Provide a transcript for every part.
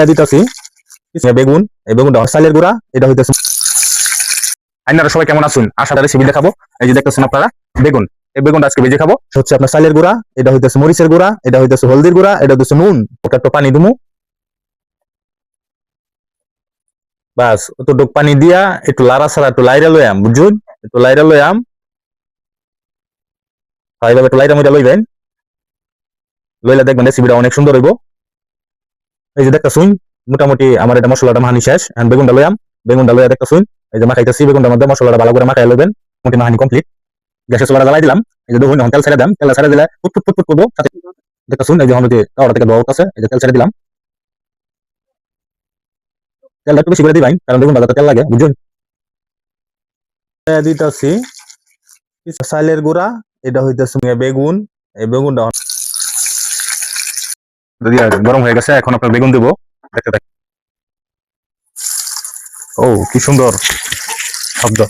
দিতেছি বেগুন, এই বেগুনটা চাইলের গুঁড়া, এটা হইতেছে। আপনারা সবাই কেমন আছেন? আশা করি রেসিপি দেখাবো। এই যে দেখতেছেন আপনারা বেগুন, এই বেগুনটা আজকে ভেজে খাবো। হচ্ছে আপনার চাইলের গুঁড়া, এটা হইতেছে মরিচের গুঁড়া, এটা হইতেছে হলদির গুঁড়া, এটা হইতেছে নুন, ওটা একটু পানি দিমু। বাস অতটুক পানি দিয়া একটু লাড়া ছাড়া একটু লাইরা লইয়াম, বুঝুন? একটু লাইরা লইয়াম, এইভাবে একটু লাইরা মইরা লইবেন। লইলে দেখবেন রেসিপিটা অনেক সুন্দর হইব। এই যে দেখতেছুন মোটামুটি আমার এটা মশলাটা মাহানি শেষ। এখন বেগুনটা লইয়াম, বেগুনটা লইয়া দেখতেছুন এই যে মাখাইতেছি, বেগুনটার মধ্যে মশলাটা ভালো করে মাখাই লইবেন। মোটামুটি মাহানি কমপ্লিট। গ্যাসের চুলাটা জ্বালাই দিলাম। এই যে দেখুন এখন তেল ছেড়ে দেন, তেল ছেড়ে দিলে ফুট ফুট ফুট ফুট করবো। সাথে দেখতেছুন এই যে হলুদ তাওয়াটা থেকে ধোয়া উঠতেছে, এই যে তেল ছেড়ে দিলাম। তেলটা একটু বেশি করে দিবেন, কারণ বেগুন ভাজাতে তেল লাগে, বুঝুন? দিতেছি চাইলের গুঁড়া, এটা হইতেছে বেগুন, এই বেগুনটা গরম হয়ে গেছে। এখন আপনার বেগুন দেবো, দেখতে দেখ। ও কি সুন্দর শব্দ।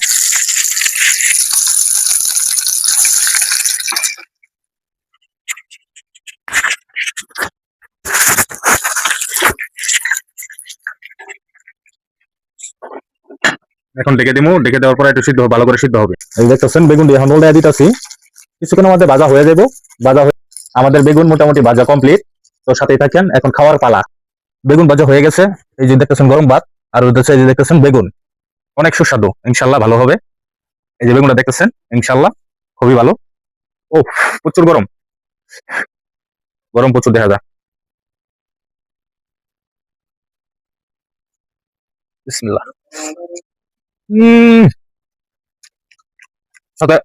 এখন ডেকে দিমু, ডেকে দেওয়ার পর একটু সিদ্ধ ভালো করে সিদ্ধ হবে। এই দেখতেছেন বেগুন দিয়ে এখন উল্টাই দিতেছি। কিছুক্ষণের মধ্যে ভাজা হয়ে যাবো। ভাজা হয়ে আমাদের বেগুন মোটামুটি ভাজা কমপ্লিট। তো সাথেই থাকেন, এখন খাওয়ার পালা। বেগুন ভাজা হয়ে গেছে। এই যে দেখতেছেন গরম ভাত, আর হচ্ছে এই যে দেখতেছেন বেগুন, অনেক সুস্বাদু, ইনশাল্লাহ ভালো হবে। এই যে বেগুনটা দেখতেছেন, ইনশাল্লাহ খুবই ভালো। ও প্রচুর গরম, গরম প্রচুর দেখা যায়। বিসমিল্লাহ। সাথে